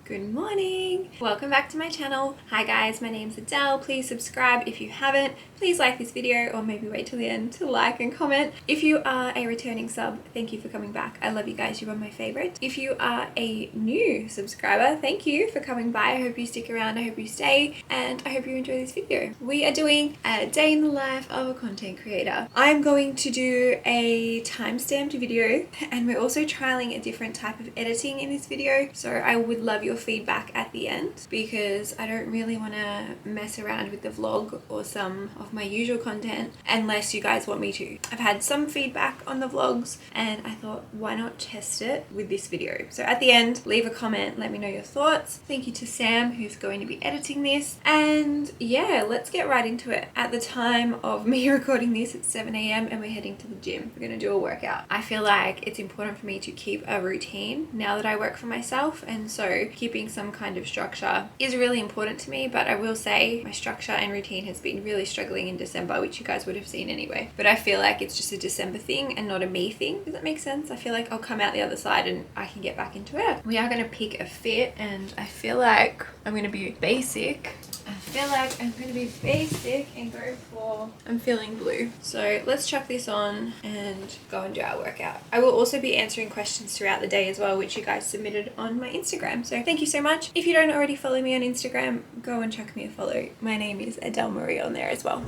Good morning! Welcome back to my channel. Hi guys, my name's Adele. Please subscribe if you haven't. Please like this video or maybe wait till the end to like and comment. If you are a returning sub, thank you for coming back. I love you guys, you are my favorite. If you are a new subscriber, thank you for coming by. I hope you stick around, I hope you stay, and I hope you enjoy this video. We are doing a day in the life of a content creator. I'm going to do a time-stamped video, and we're also trialing a different type of editing in this video, so I would love your feedback at the end because I don't really want to mess around with the vlog or some of my usual content unless you guys want me to. I've had some feedback on the vlogs and I thought, why not test it with this video? So at the end, leave a comment, let me know your thoughts. Thank you to Sam who's going to be editing this, and yeah, let's get right into it. At the time of me recording this, it's 7 a.m. and we're heading to the gym. We're going to do a workout. I feel like it's important for me to keep a routine now that I work for myself, and so keeping some kind of structure is really important to me. But I will say my structure and routine has been really struggling in December, which you guys would have seen anyway. But I feel like it's just a December thing and not a me thing. Does that make sense? I feel like I'll come out the other side and I can get back into it. We are going to pick a fit, and I feel like I'm going to be basic. And go for, I'm feeling blue. So let's chuck this on and go and do our workout. I will also be answering questions throughout the day as well, which you guys submitted on my Instagram. So thank you so much. If you don't already follow me on Instagram, go and chuck me a follow. My name is Adele Maree on there as well.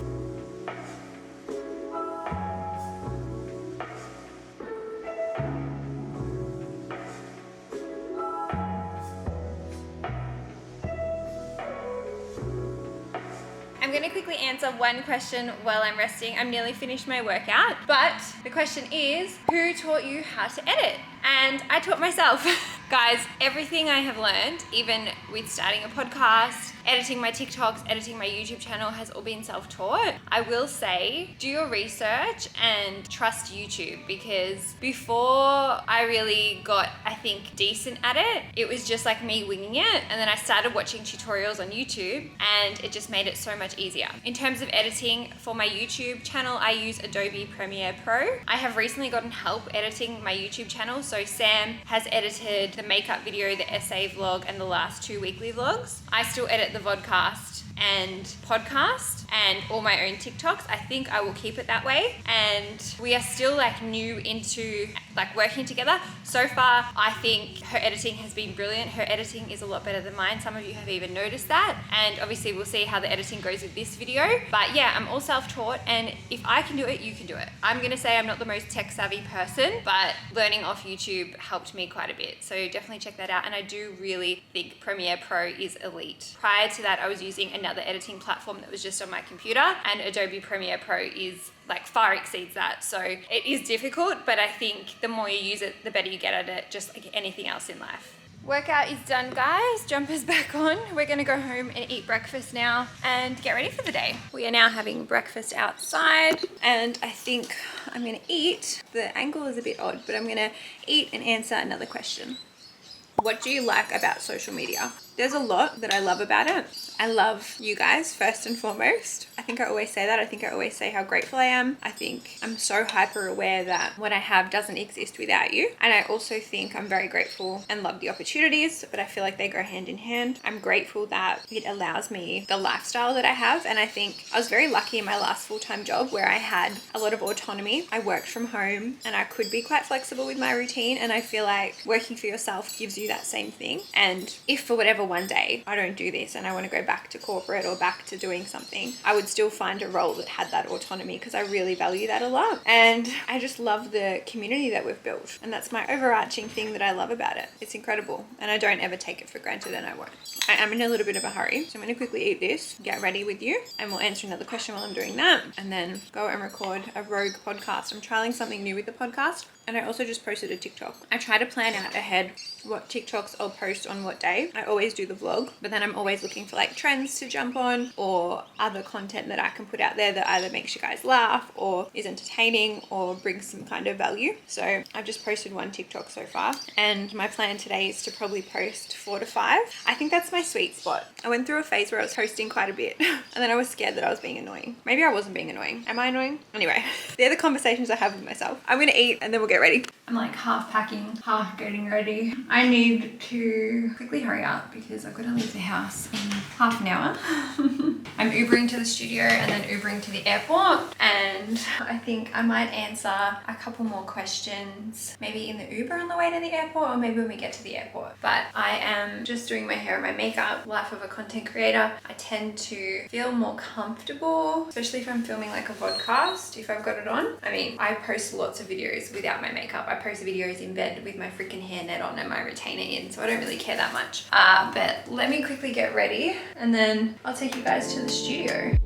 I'm going to quickly answer one question while I'm resting. I'm nearly finished my workout, but the question is, who taught you how to edit? And I taught myself. Guys, everything I have learned, even with starting a podcast, editing my TikToks, editing my YouTube channel, has all been self-taught. I will say, do your research and trust YouTube, because before I really got, I think, decent at it, it was just like me winging it. And then I started watching tutorials on YouTube and it just made it so much easier. In terms of editing for my YouTube channel, I use Adobe Premiere Pro. I have recently gotten help editing my YouTube channel. So Sam has edited the makeup video, the essay vlog, and the last 2 weekly vlogs. I still edit the vodcast and podcast and all my own TikToks. I think I will keep it that way. And we are still like new into like working together. So far, I think her editing has been brilliant. Her editing is a lot better than mine. Some of you have even noticed that. And obviously we'll see how the editing goes with this video. But yeah, I'm all self-taught, and if I can do it, you can do it. I'm gonna say I'm not the most tech savvy person, but learning off YouTube helped me quite a bit. So definitely check that out. And I do really think Premiere Pro is elite. Prior to that, I was using another editing platform that was just on my computer, and Adobe Premiere Pro is like far exceeds that. So it is difficult, but I think the more you use it, the better you get at it, just like anything else in life. Workout is done, guys. Jumper's back on. We're gonna go home and eat breakfast now and get ready for the day. We are now having breakfast outside, and I think I'm gonna eat. The angle is a bit odd, but I'm gonna eat and answer another question. What do you like about social media? There's a lot that I love about it. I love you guys first and foremost. I think I always say that. I think I always say how grateful I am. I think I'm so hyper aware that what I have doesn't exist without you. And I also think I'm very grateful and love the opportunities, but I feel like they go hand in hand. I'm grateful that it allows me the lifestyle that I have. And I think I was very lucky in my last full-time job where I had a lot of autonomy. I worked from home and I could be quite flexible with my routine. And I feel like working for yourself gives you that same thing. And if for whatever one day I don't do this and I want to go back to corporate or back to doing something, I would still find a role that had that autonomy, because I really value that a lot. And I just love the community that we've built, and that's my overarching thing that I love about it. It's incredible, and I don't ever take it for granted, and I won't. I am in a little bit of a hurry, so I'm going to quickly eat this, get ready with you, and we'll answer another question while I'm doing that, and then go and record a rogue podcast. I'm trialing something new with the podcast, and I also just posted a TikTok. I try to plan out ahead what TikToks I'll post on what day. I always do the vlog, but then I'm always looking for like trends to jump on or other content that I can put out there that either makes you guys laugh or is entertaining or brings some kind of value. So I've just posted one TikTok so far, and my plan today is to probably post 4 to 5. I think that's my sweet spot. I went through a phase where I was posting quite a bit and then I was scared that I was being annoying. Maybe I wasn't being annoying. Am I annoying? Anyway, they're the conversations I have with myself. I'm gonna eat and then we'll get ready. I'm like half packing, half getting ready. I need to quickly hurry up because I've got to leave the house in half an hour. I'm Ubering to the studio and then Ubering to the airport, and I think I might answer a couple more questions maybe in the Uber on the way to the airport, or maybe when we get to the airport. But I am just doing my hair and my makeup. Life of a content creator, I tend to feel more comfortable, especially if I'm filming like a podcast, if I've got it on. I mean, I post lots of videos without my makeup. I post videos in bed with my freaking hairnet on and my retainer in, so I don't really care that much. But let me quickly get ready and then I'll take you guys to the studio.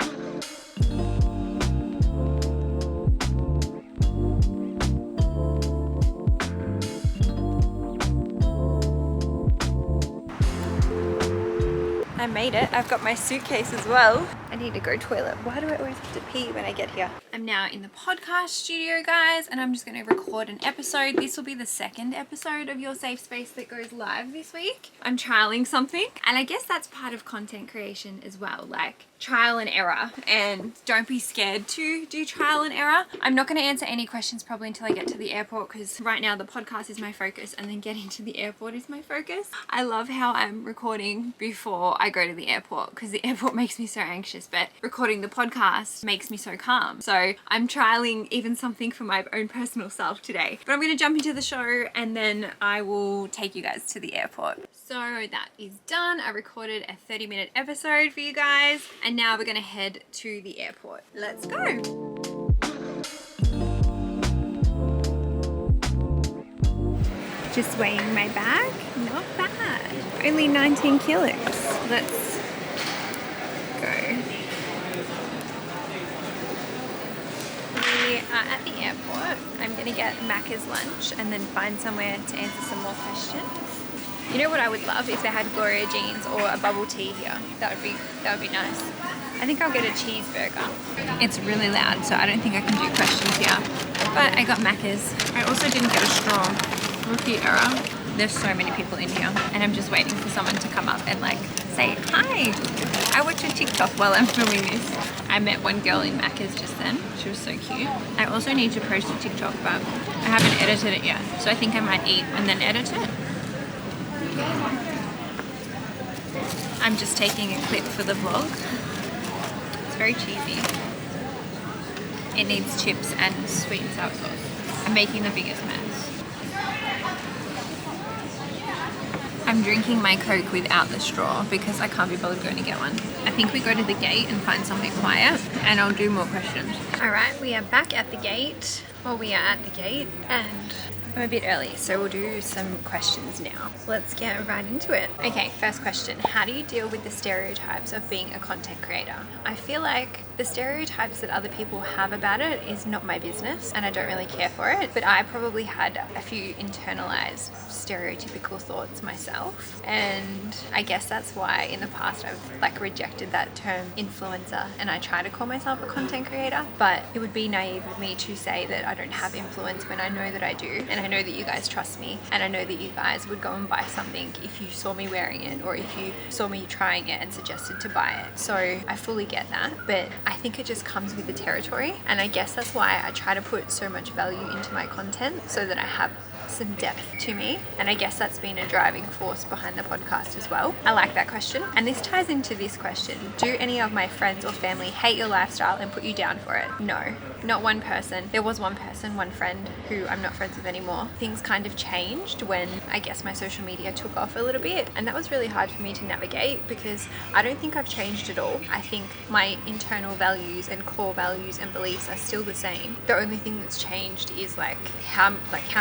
I made it. I've got my suitcase as well. I need to go toilet. Why do I always have to pee when I get here? I'm now in the podcast studio, guys, and I'm just going to record an episode. This will be the second episode of Your Safe Space that goes live this week. I'm trialing something, and I guess that's part of content creation as well, like trial and error, and don't be scared to do trial and error. I'm not going to answer any questions probably until I get to the airport, because right now the podcast is my focus and then getting to the airport is my focus. I love how I'm recording before I go to the airport, because the airport makes me so anxious, but recording the podcast makes me so calm. So I'm trialing even something for my own personal self today. But I'm going to jump into the show and then I will take you guys to the airport. So that is done. I recorded a 30-minute episode for you guys, and now we're going to head to the airport. Let's go. Just weighing my bag. Not bad. Only 19 kilos. Let's go. We are at the airport. I'm going to get Macca's lunch and then find somewhere to answer some more questions. You know what I would love? If they had Gloria jeans or a bubble tea here. That would be nice. I think I'll get a cheeseburger. It's really loud, so I don't think I can do questions here. But I got Macca's. I also didn't get a straw. Rookie error. There's so many people in here, and I'm just waiting for someone to come up and like say hi. I watch your TikTok while I'm filming this. I met one girl in Macca's just then. She was so cute. I also need to post a TikTok, but I haven't edited it yet, so I think I might eat and then edit it. I'm just taking a clip for the vlog. It's very cheesy. It needs chips and sweet and sour sauce. I'm making the biggest mess. I'm drinking my Coke without the straw because I can't be bothered going to get one. I think we go to the gate and find somewhere quiet, and I'll do more questions. Alright, we are back at the gate. Well, we are at the gate, and I'm a bit early, so we'll do some questions now. Let's get right into it. Okay, first question. How do you deal with the stereotypes of being a content creator? I feel like the stereotypes that other people have about it is not my business, and I don't really care for it, but I probably had a few internalized stereotypical thoughts myself, and I guess that's why in the past I've like rejected that term influencer, and I try to call myself a content creator, but it would be naive of me to say that I don't have influence when I know that I do, and I know that you guys trust me, and I know that you guys would go and buy something if you saw me wearing it, or if you saw me trying it and suggested to buy it. So I fully get that, but I think it just comes with the territory, and I guess that's why I try to put so much value into my content so that I have some depth to me, and I guess that's been a driving force behind the podcast as well. I like that question, and this ties into this question. Do any of my friends or family hate your lifestyle and put you down for it? No, not one person. There was one person, one friend who I'm not friends with anymore. Things kind of changed when I guess my social media took off a little bit, and that was really hard for me to navigate because I don't think I've changed at all. I think my internal values and core values and beliefs are still the same. The only thing that's changed is like how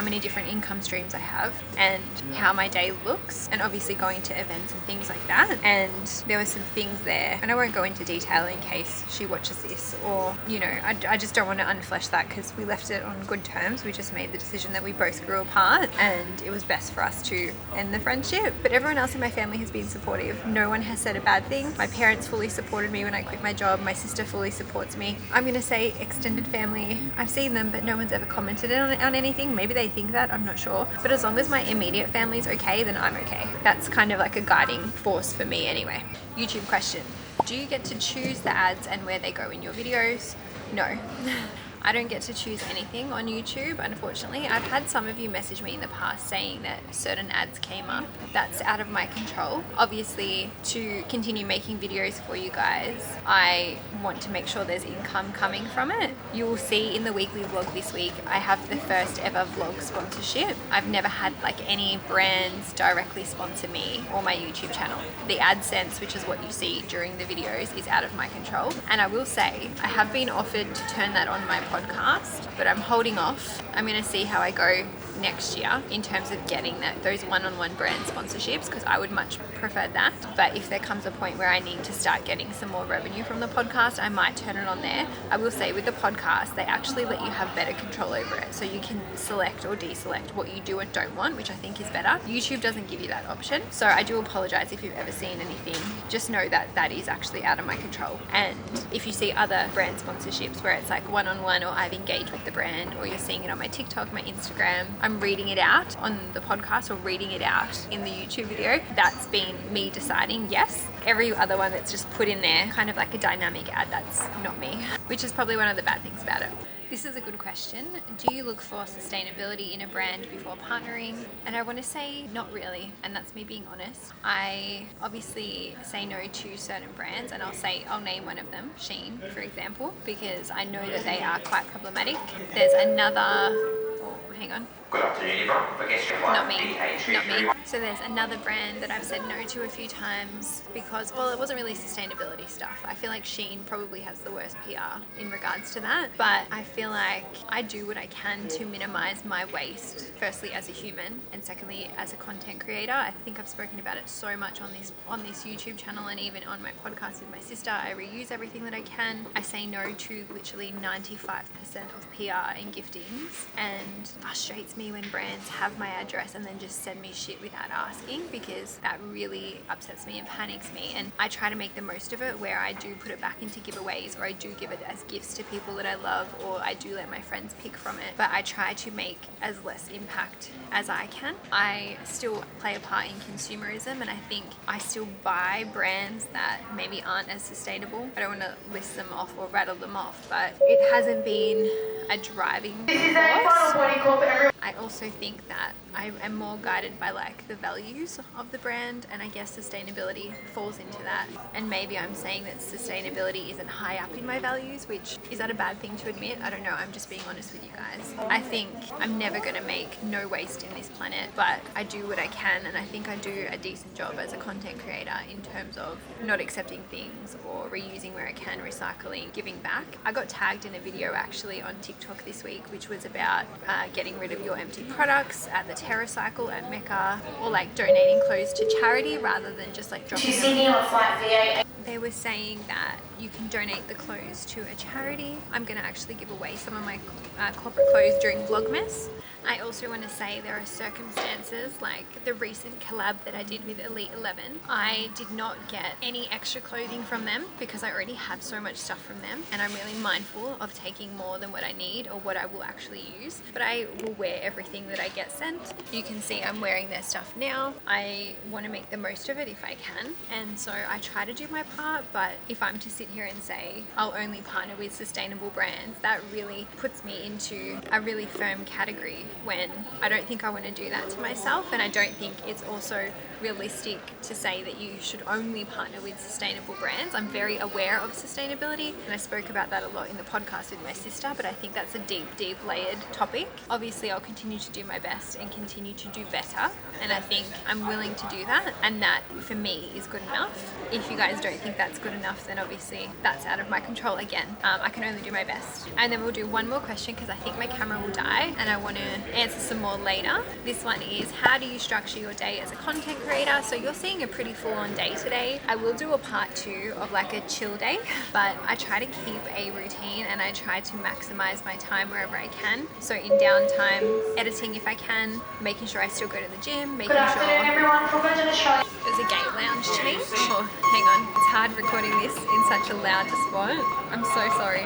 many different income streams I have and how my day looks, and obviously going to events and things like that. And there were some things there, and I won't go into detail in case she watches this, or you know, I just don't want to unflesh that because we left it on good terms. We just made the decision that we both grew apart, and it was best for us to end the friendship. But everyone else in my family has been supportive. No one has said a bad thing. My parents fully supported me when I quit my job. My sister fully supports me. I'm gonna say extended family, I've seen them, but no one's ever commented on anything. Maybe they think that, I'm not sure. But as long as my immediate family's okay, then I'm okay. That's kind of like a guiding force for me anyway. YouTube question. Do you get to choose the ads and where they go in your videos? No. I don't get to choose anything on YouTube, unfortunately. I've had some of you message me in the past saying that certain ads came up. That's out of my control. Obviously, to continue making videos for you guys, I want to make sure there's income coming from it. You will see in the weekly vlog this week, I have the first ever vlog sponsorship. I've never had like any brands directly sponsor me or my YouTube channel. The AdSense, which is what you see during the videos, is out of my control. And I will say, I have been offered to turn that on my podcast, but I'm holding off. I'm gonna see how I go next year in terms of getting those one-on-one brand sponsorships, because I would much prefer that. But if there comes a point where I need to start getting some more revenue from the podcast, I might turn it on there. I will say with the podcast, they actually let you have better control over it, so you can select or deselect what you do and don't want, which I think is better. YouTube doesn't give you that option, so I do apologize if you've ever seen anything. Just know that that is actually out of my control. And if you see other brand sponsorships where it's like one-on-one, or I've engaged with the brand, or you're seeing it on my TikTok, my Instagram, I'm reading it out on the podcast or reading it out in the YouTube video, that's been me deciding yes. Every other one that's just put in there, kind of like a dynamic ad, that's not me, which is probably one of the bad things about it. This is a good question. Do you look for sustainability in a brand before partnering? And I want to say not really, and that's me being honest. I obviously say no to certain brands, and I'll name one of them, Shein, for example, because I know that they are quite problematic. There's another, hang on. Good afternoon, everyone. Not me. So there's another brand that I've said no to a few times because, well, it wasn't really sustainability stuff. I feel like Shein probably has the worst PR in regards to that. But I feel like I do what I can to minimize my waste, firstly as a human, and secondly as a content creator. I think I've spoken about it so much on this YouTube channel, and even on my podcast with my sister. I reuse everything that I can. I say no to literally 95% of PR and giftings, and frustrates me when brands have my address and then just send me shit without asking, because that really upsets me and panics me. And I try to make the most of it, where I do put it back into giveaways, or I do give it as gifts to people that I love, or I do let my friends pick from it. But I try to make as less impact as I can. I still play a part in consumerism, and I think I still buy brands that maybe aren't as sustainable. I don't want to list them off or rattle them off, but it hasn't been a driving force. I also think that I am more guided by like the values of the brand, and I guess sustainability falls into that. And maybe I'm saying that sustainability isn't high up in my values, which is that a bad thing to admit? I don't know, I'm just being honest with you guys. I think I'm never going to make no waste in this planet, but I do what I can, and I think I do a decent job as a content creator in terms of not accepting things or reusing where I can, recycling, giving back. I got tagged in a video actually on TikTok this week, which was about getting rid of your empty products at the TerraCycle at Mecca, or like donating clothes to charity rather than just like dropping them. They were saying that you can donate the clothes to a charity. I'm going to actually give away some of my corporate clothes during Vlogmas. I also want to say there are circumstances like the recent collab that I did with Elite 11. I did not get any extra clothing from them because I already have so much stuff from them, and I'm really mindful of taking more than what I need or what I will actually use. But I will wear everything that I get sent. You can see I'm wearing their stuff now. I want to make the most of it if I can, and so I try to do my part. But if I'm to sit here and say I'll only partner with sustainable brands, that really puts me into a really firm category, when I don't think I want to do that to myself. And I don't think it's also realistic to say that you should only partner with sustainable brands. I'm very aware of sustainability, and I spoke about that a lot in the podcast with my sister, but I think that's a deep layered topic. Obviously I'll continue to do my best and continue to do better, and I think I'm willing to do that, and that for me is good enough. If you guys don't think that's good enough, then obviously that's out of my control again. I can only do my best. And then we'll do one more question because I think my camera will die and I want to answer some more later. This one is, how do you structure your day as a content creator? So you're seeing a pretty full-on day today. I will do a part 2 of like a chill day, but I try to keep a routine and I try to maximize my time wherever I can. So in downtime, editing if I can, making sure I still go to the gym, making sure there's a gate lounge change. Oh, hang on, it's hard recording this in such a loud spot. I'm so sorry.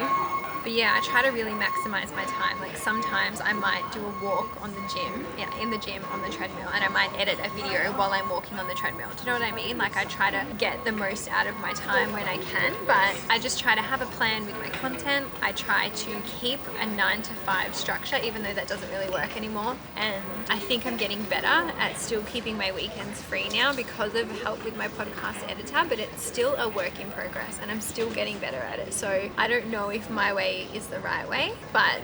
But yeah, I try to really maximize my time. Like sometimes I might do a walk on the gym, in the gym on the treadmill, and I might edit a video while I'm walking on the treadmill. Do you know what I mean? Like I try to get the most out of my time when I can, but I just try to have a plan with my content. I try to keep a 9 to 5 structure, even though that doesn't really work anymore. And I think I'm getting better at still keeping my weekends free now because of help with my podcast editor, but it's still a work in progress and I'm still getting better at it. So I don't know if my way is the right way, but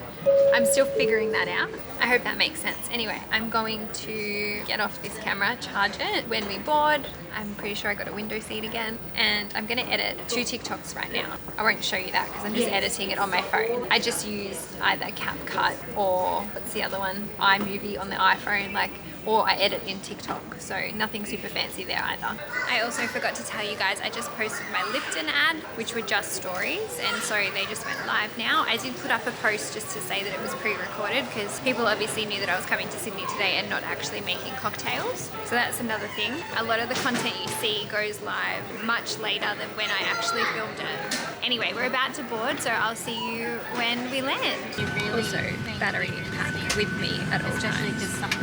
I'm still figuring that out. I hope that makes sense. Anyway, I'm going to get off this camera, charge it. When we board, I'm pretty sure I got a window seat again, and I'm gonna edit 2 TikToks right now. I won't show you that because I'm just editing it on my phone. I just used either CapCut or what's the other one? iMovie on the iPhone, or I edit in TikTok, so nothing super fancy there either. I also forgot to tell you guys, I just posted my Lipton ad, which were just stories, and so they just went live now. I did put up a post just to say that it was pre-recorded because people obviously knew that I was coming to Sydney today and not actually making cocktails. So that's another thing. A lot of the content you see goes live much later than when I actually filmed it. Anyway, we're about to board, so I'll see you when we land. You really also battery pack with me at all times.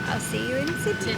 I'll see you in Sydney.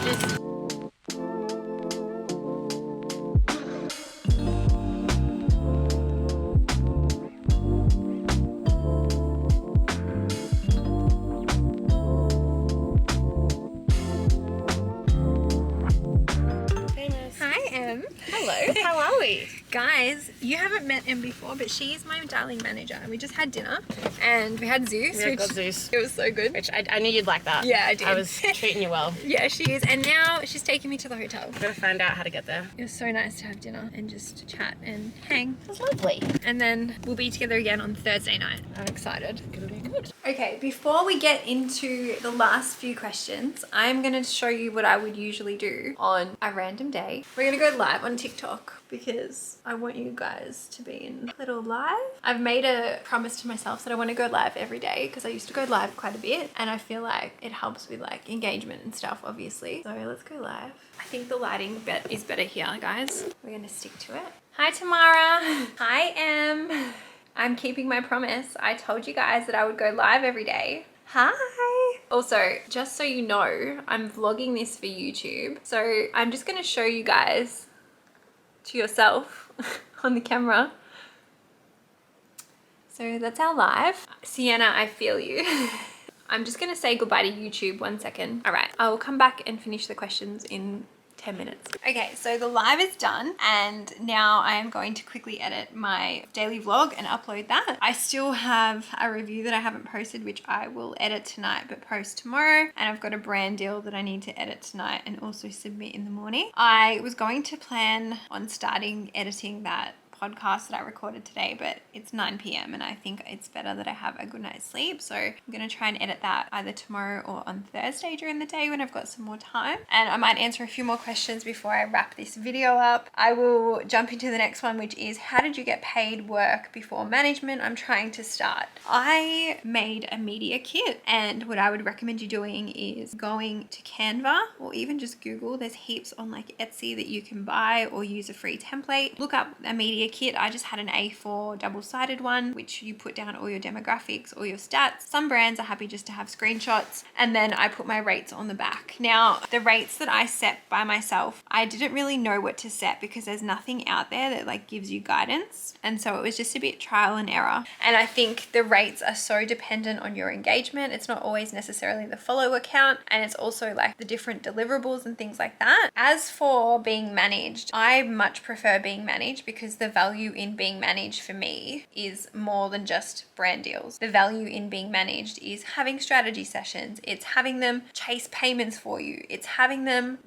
Hi, Em. Hello, how are we? Guys, you haven't met Em before, but she's my darling manager. We just had dinner and we had Zeus. We got Zeus. It was so good. Which I knew you'd like that. Yeah, I did. I was treating you well. Yeah, she is. And now she's taking me to the hotel. I've got to find out how to get there. It was so nice to have dinner and just chat and hang. It was lovely. And then we'll be together again on Thursday night. I'm excited. Gonna be good. Okay, before we get into the last few questions, I'm going to show you what I would usually do on a random day. We're going to go live on TikTok because I want you guys to be in a little live. I've made a promise to myself that I want to go live every day because I used to go live quite a bit and I feel like it helps with engagement and stuff, obviously. So let's go live. I think the lighting is better here, guys. We're going to stick to it. Hi, Tamara. Hi, Em. I'm keeping my promise. I told you guys that I would go live every day. Hi. Also, just so you know, I'm vlogging this for YouTube. So I'm just going to show you guys to yourself on the camera. So that's our live. Sienna, I feel you. I'm just going to say goodbye to YouTube 1 second. All right, I will come back and finish the questions in 10 minutes. Okay, so the live is done and now I am going to quickly edit my daily vlog and upload that. I still have a review that I haven't posted, which I will edit tonight but post tomorrow. And I've got a brand deal that I need to edit tonight and also submit in the morning. I was going to plan on starting editing that podcast that I recorded today, but it's 9 p.m. and I think it's better that I have a good night's sleep. So I'm going to try and edit that either tomorrow or on Thursday during the day when I've got some more time. And I might answer a few more questions before I wrap this video up. I will jump into the next one, which is how did you get paid work before management? I'm trying to start. I made a media kit and what I would recommend you doing is going to Canva or even just Google. There's heaps on Etsy that you can buy or use a free template. Look up a media kit. I just had an A4 double-sided one, which you put down all your demographics, all your stats. Some brands are happy just to have screenshots, and then I put my rates on the back. Now, the rates that I set by myself, I didn't really know what to set because there's nothing out there that gives you guidance, and so it was just a bit trial and error. And I think the rates are so dependent on your engagement. It's not always necessarily the follower count, and it's also the different deliverables and things like that. As for being managed, I much prefer being managed because the value in being managed for me is more than just brand deals. The value in being managed is having strategy sessions. It's having them chase payments for you. It's having them,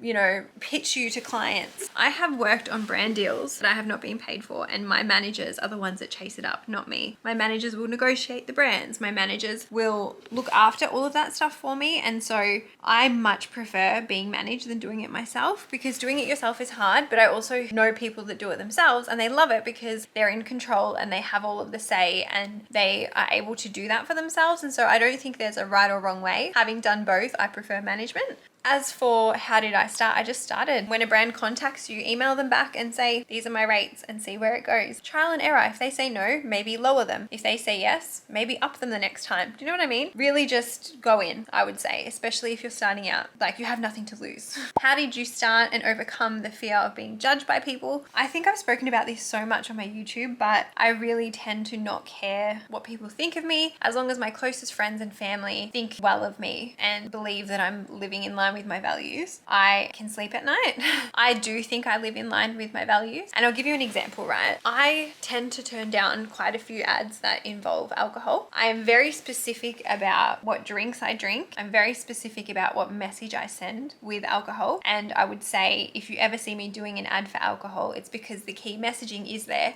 pitch you to clients. I have worked on brand deals that I have not been paid for, and my managers are the ones that chase it up, not me. My managers will negotiate the brands. My managers will look after all of that stuff for me. And so I much prefer being managed than doing it myself, because doing it yourself is hard, but I also know people that do it themselves and they love it because they're in control and they have all of the say and they are able to do that for themselves. And so I don't think there's a right or wrong way. Having done both, I prefer management. As for how did I start, I just started. When a brand contacts you, email them back and say, these are my rates, and see where it goes. Trial and error. If they say no, maybe lower them. If they say yes, maybe up them the next time. Do you know what I mean? Really just go in, I would say, especially if you're starting out. Like, you have nothing to lose. How did you start and overcome the fear of being judged by people? I think I've spoken about this so much on my YouTube, but I really tend to not care what people think of me, as long as my closest friends and family think well of me and believe that I'm living in line with my values. I can sleep at night. I do think I live in line with my values. And I'll give you an example, right? I tend to turn down quite a few ads that involve alcohol. I am very specific about what drinks I drink. I'm very specific about what message I send with alcohol. And I would say if you ever see me doing an ad for alcohol, it's because the key messaging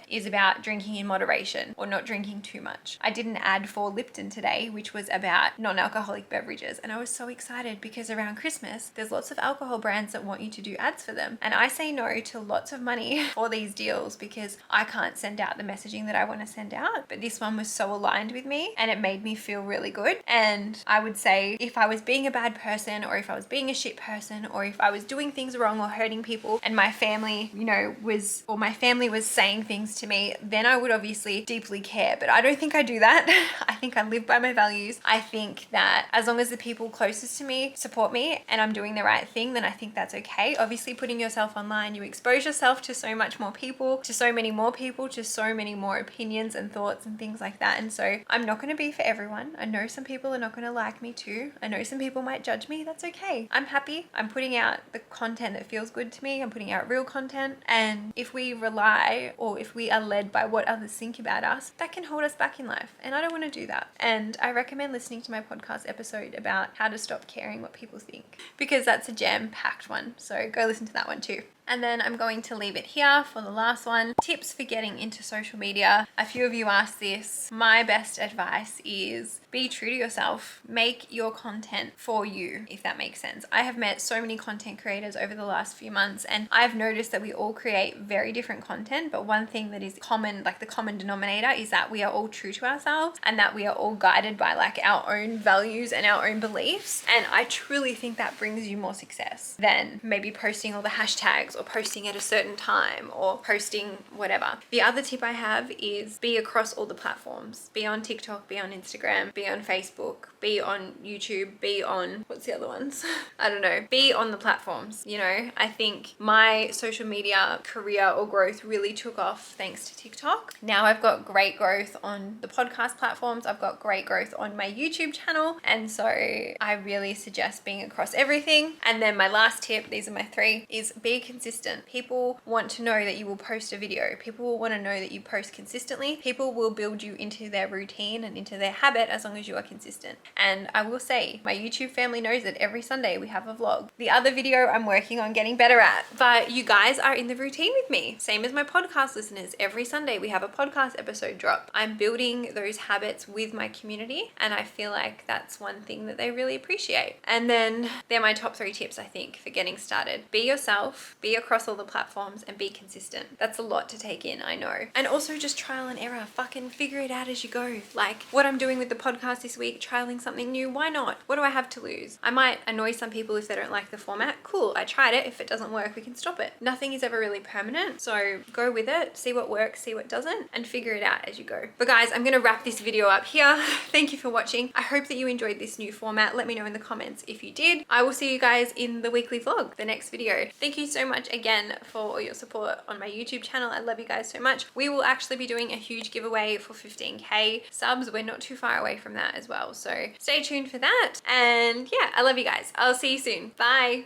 is about drinking in moderation or not drinking too much. I did an ad for Lipton today, which was about non-alcoholic beverages. And I was so excited because around Christmas, there's lots of alcohol brands that want you to do ads for them. And I say no to lots of money for these deals because I can't send out the messaging that I want to send out. But this one was so aligned with me and it made me feel really good. And I would say if I was being a bad person, or if I was being a shit person, or if I was doing things wrong or hurting people and my family, my family was saying things to me, then I would obviously deeply care. But I don't think I do that. I think I live by my values. I think that as long as the people closest to me support me and I'm doing the right thing, then I think that's okay. Obviously, putting yourself online, you expose yourself to so much more people, to so many more people, to so many more opinions and thoughts and things like that. And so I'm not going to be for everyone. I know some people are not going to like me too. I know some people might judge me. That's okay. I'm happy. I'm putting out the content that feels good to me. I'm putting out real content. And if we rely, or if we are led by what others think about us, that can hold us back in life. And I don't want to do that. And I recommend listening to my podcast episode about how to stop caring what people think, because that's a jam-packed one. So go listen to that one too. And then I'm going to leave it here for the last one. Tips for getting into social media. A few of you asked this. My best advice is be true to yourself. Make your content for you, if that makes sense. I have met so many content creators over the last few months, and I've noticed that we all create very different content, but one thing that is common, like the common denominator, is that we are all true to ourselves and that we are all guided by like our own values and our own beliefs. And I truly think that brings you more success than maybe posting all the hashtags or posting at a certain time or posting whatever. The other tip I have is be across all the platforms. Be on TikTok, be on Instagram, be on Facebook, be on YouTube, be on, what's the other ones? I don't know. Be on the platforms, I think my social media career or growth really took off thanks to TikTok. Now I've got great growth on the podcast platforms. I've got great growth on my YouTube channel. And so I really suggest being across everything. And then my last tip, these are my 3, is be consistent. People want to know that you will post a video. People will want to know that you post consistently. People will build you into their routine and into their habit as long as you are consistent. And I will say, my YouTube family knows that every Sunday we have a vlog. The other video I'm working on getting better at, but you guys are in the routine with me. Same as my podcast listeners. Every Sunday we have a podcast episode drop. I'm building those habits with my community, and I feel like that's one thing that they really appreciate. And then they're my top 3 tips, I think, for getting started. Be yourself, be across all the platforms, and be consistent. That's a lot to take in, I know. And also just trial and error. Fucking figure it out as you go. Like what I'm doing with the podcast this week, trialing something new. Why not? What do I have to lose? I might annoy some people if they don't like the format. Cool, I tried it. If it doesn't work, we can stop it. Nothing is ever really permanent. So go with it, see what works, see what doesn't, and figure it out as you go. But guys, I'm gonna wrap this video up here. Thank you for watching. I hope that you enjoyed this new format. Let me know in the comments if you did. I will see you guys in the weekly vlog, the next video. Thank you so much again for all your support on my YouTube channel. I love you guys so much. We will actually be doing a huge giveaway for 15K subs. We're not too far away from that as well. So stay tuned for that. And yeah, I love you guys. I'll see you soon. Bye.